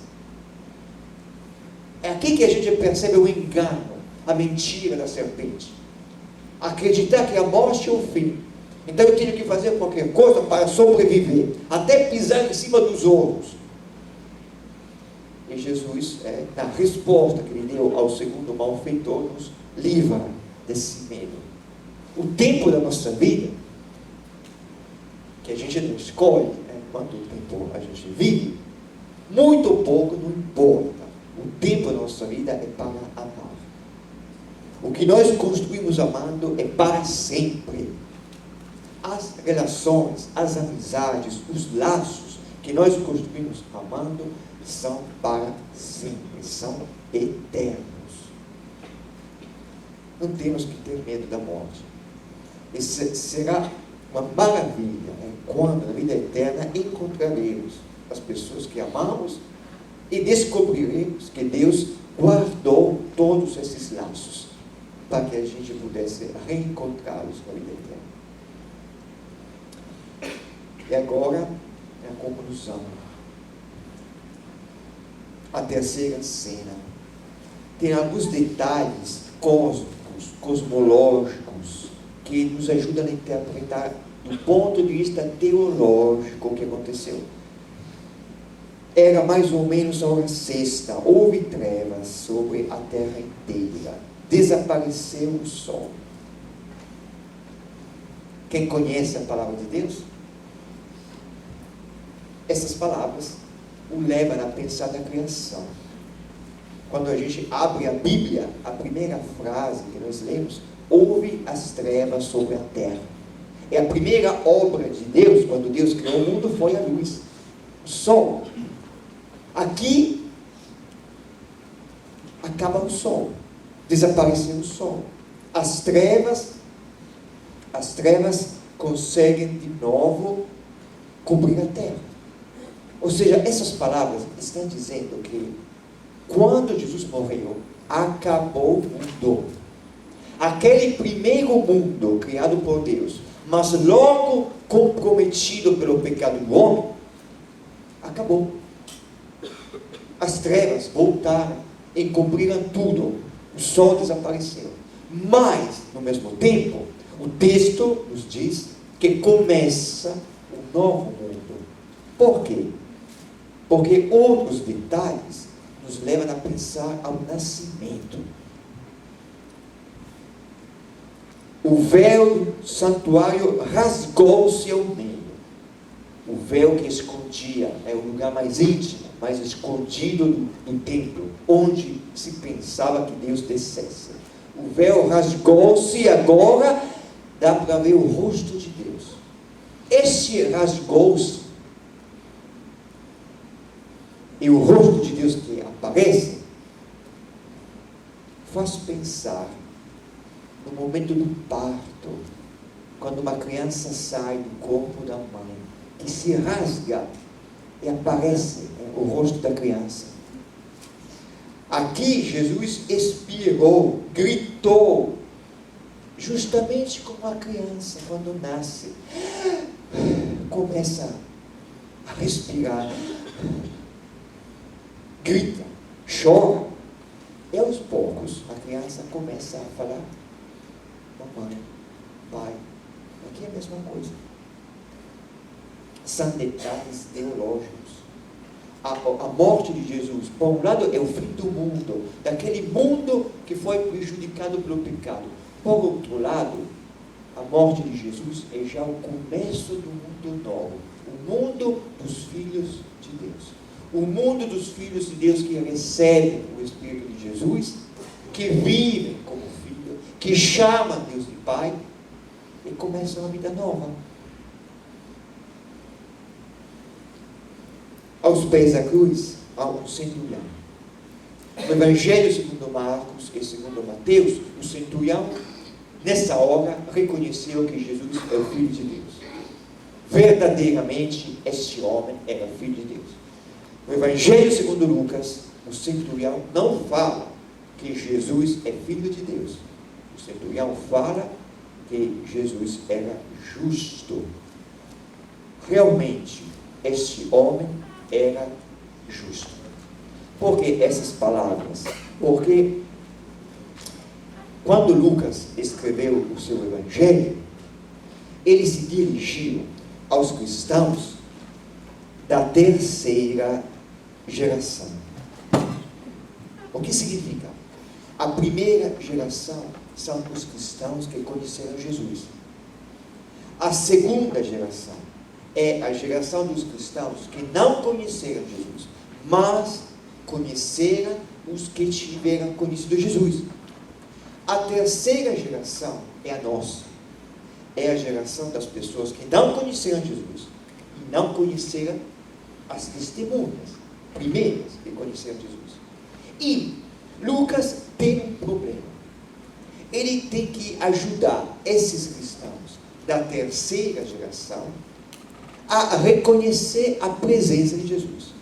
É aqui que a gente percebe o engano, a mentira da serpente. Acreditar que a morte é o fim. Então eu tenho que fazer qualquer coisa para sobreviver, até pisar em cima dos outros. E Jesus, na resposta que ele deu ao segundo malfeitor, nos livra desse medo. O tempo da nossa vida, que a gente não escolhe, quanto tempo a gente vive, muito ou pouco não importa. O tempo da nossa vida é para amar. O que nós construímos amando é para sempre. As relações, as amizades, os laços que nós construímos amando são para sempre, são eternos. Não temos que ter medo da morte. Isso será uma maravilha, quando na vida eterna encontraremos as pessoas que amamos e descobriremos que Deus guardou todos esses laços para que a gente pudesse reencontrá-los na vida eterna. E agora, a conclusão. A terceira cena tem alguns detalhes cósmicos, cosmológicos, que nos ajudam a interpretar do ponto de vista teológico o que aconteceu. Era mais ou menos a hora sexta, houve trevas sobre a terra inteira, desapareceu o sol. Quem conhece a palavra de Deus essas palavras o levam a pensar na criação. Quando a gente abre a Bíblia, a primeira frase que nós lemos, houve as trevas sobre a terra. É a primeira obra de Deus, quando Deus criou o mundo, foi a luz, o sol. Aqui, acaba o sol, desapareceu o sol. As trevas conseguem de novo cobrir a terra. Ou seja, essas palavras estão dizendo que quando Jesus morreu, acabou o mundo. Aquele primeiro mundo criado por Deus, mas logo comprometido pelo pecado do homem, acabou. As trevas voltaram, encobriram tudo, o sol desapareceu. Mas, no mesmo tempo, o texto nos diz que começa um novo mundo. Por quê? Porque outros detalhes nos levam a pensar ao nascimento. O véu do santuário rasgou-se ao meio. O véu que escondia é o lugar mais íntimo, mais escondido do templo, onde se pensava que Deus descesse. O véu rasgou-se e agora dá para ver o rosto de Deus. Esse rasgou-se e o rosto de Deus que aparece faz pensar no momento do parto, quando uma criança sai do corpo da mãe, que se rasga e aparece o rosto da criança. Aqui Jesus expirou, gritou, justamente como a criança quando nasce, começa a respirar, grita, chora, e aos poucos a criança começa a falar: mamãe, pai. Aqui é a mesma coisa. São detalhes teológicos. A morte de Jesus, por um lado, é o fim do mundo, daquele mundo que foi prejudicado pelo pecado. Por outro lado, a morte de Jesus é já o começo do mundo novo, o mundo dos filhos de Deus. O mundo dos filhos de Deus que recebem o Espírito de Jesus, que vivem como filho, que chamam Deus de Pai e começam uma vida nova. Aos pés da cruz, há um centurião. No Evangelho segundo Marcos e segundo Mateus, o centurião, nessa hora, reconheceu que Jesus é o Filho de Deus. Verdadeiramente, este homem era Filho de Deus. No Evangelho segundo Lucas, o centurião não fala que Jesus é Filho de Deus. O centurião fala que Jesus era justo. Realmente, este homem era justo. Por que essas palavras? Porque quando Lucas escreveu o seu Evangelho, ele se dirigiu aos cristãos da terceira geração. O que significa? A primeira geração são os cristãos que conheceram Jesus. A segunda geração é a geração dos cristãos que não conheceram Jesus, mas conheceram os que tiveram conhecido Jesus. A terceira geração é a nossa. É a geração das pessoas que não conheceram Jesus e não conheceram as testemunhas primeiras que conheceram Jesus. E Lucas tem um problema. Ele tem que ajudar esses cristãos da terceira geração a reconhecer a presença de Jesus.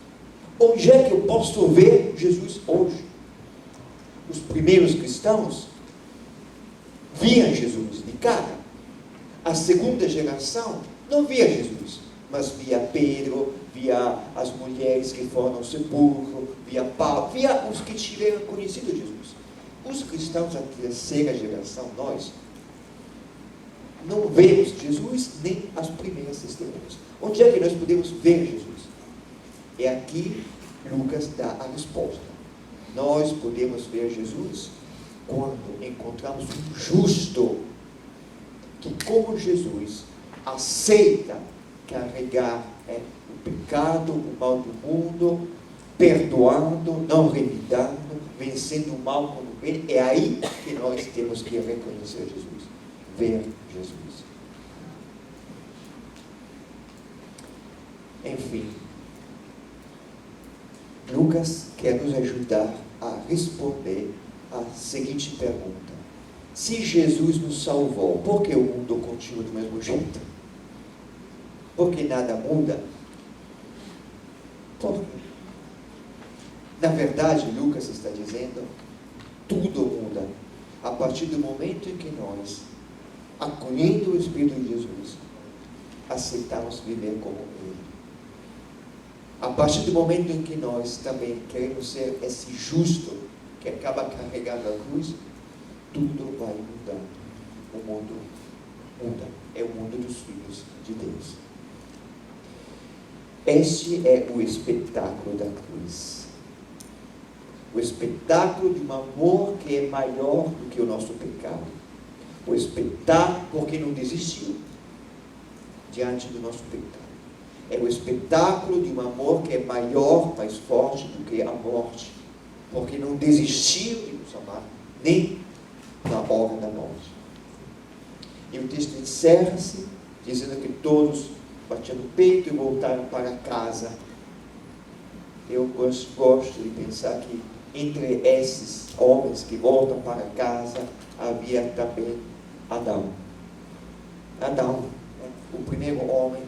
Onde é que eu posso ver Jesus hoje? Os primeiros cristãos viam Jesus de cara. A segunda geração não via Jesus, mas via Pedro, via as mulheres que foram ao sepulcro, via Paulo, via os que tiveram conhecido Jesus. Os cristãos da terceira geração, nós, não vemos Jesus nem as primeiras testemunhas. Onde é que nós podemos ver Jesus? É aqui Lucas dá a resposta. Nós podemos ver Jesus quando encontramos um justo que, como Jesus, aceita carregar o pecado, o mal do mundo, perdoando, não revidando, vencendo o mal com o bem. É aí que nós temos que reconhecer Jesus, ver Jesus. Enfim, Lucas quer nos ajudar a responder a seguinte pergunta: se Jesus nos salvou, por que o mundo continua do mesmo jeito? Por que nada muda? Por quê? Na verdade, Lucas está dizendo, tudo muda a partir do momento em que nós, acolhendo o Espírito de Jesus, aceitamos viver como Ele. A partir do momento em que nós também queremos ser esse justo que acaba carregando a cruz, tudo vai mudar. O mundo muda. É o mundo dos filhos de Deus. Este é o espetáculo da cruz. O espetáculo de um amor que é maior do que o nosso pecado. O espetáculo porque não desistiu diante do nosso pecado. É o espetáculo de um amor que é maior, mais forte do que a morte, porque não desistiu de nos amar, nem na hora da morte. E o texto encerra-se dizendo que todos batiam no peito e voltaram para casa. Eu gosto de pensar que entre esses homens que voltam para casa havia também Adão. Adão, o primeiro homem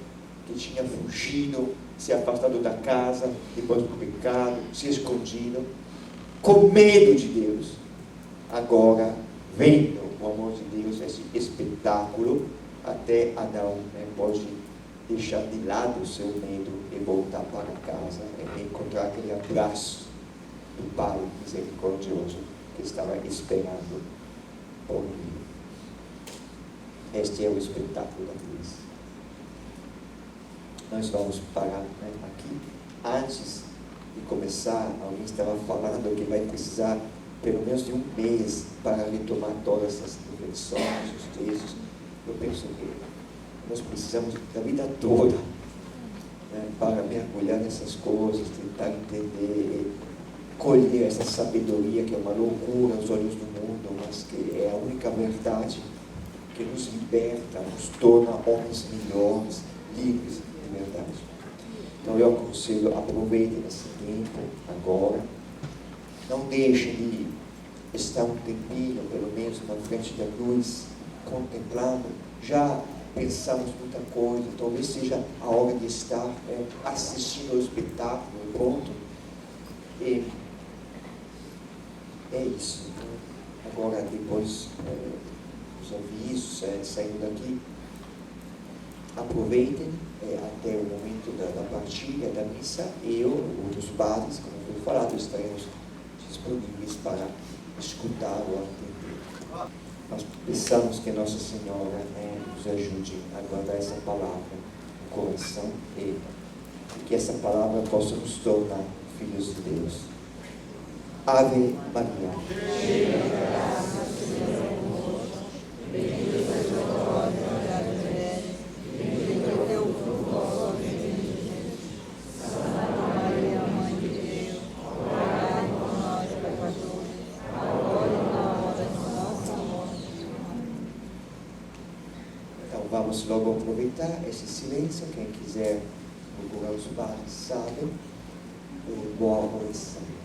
que tinha fugido, se afastado da casa, depois do pecado, se escondido, com medo de Deus. Agora, vendo o amor de Deus, esse espetáculo, até Adão pode deixar de lado o seu medo e voltar para casa e encontrar aquele abraço do Pai misericordioso que estava esperando por ele. Este é o espetáculo da cruz. Nós vamos parar aqui. Antes de começar, alguém estava falando que vai precisar pelo menos de um mês para retomar todas essas reflexões, os textos. Eu penso que nós precisamos da vida toda para mergulhar nessas coisas, tentar entender, colher essa sabedoria que é uma loucura aos olhos do mundo, mas que é a única verdade que nos liberta, nos torna homens melhores, livres de verdade. Então eu aconselho, aproveitem esse tempo agora, não deixem de estar um tempinho, pelo menos na frente da luz, contemplando. Já pensamos muita coisa, talvez seja a hora de estar assistindo ao espetáculo, pronto. E é isso. Agora, depois dos avisos, saindo daqui, aproveitem até o momento da partilha da missa. Eu, outros padres, como foi falado, estaremos disponíveis para escutar ou atender. Nós pensamos que Nossa Senhora nos ajude a guardar essa palavra no coração e que essa palavra possa nos tornar filhos de Deus. Ave Maria. Cheia de graça, o Senhor é convosco. Bendita és vós entre as mulheres, bendito é o teu fruto, ó Jesus. Santa Maria, Mãe de Deus, rogai por nós, pecadores, agora e na hora de nossa morte. Então vamos logo aproveitar esse silêncio. Quem quiser procurar os padres, sabe. Boa noite.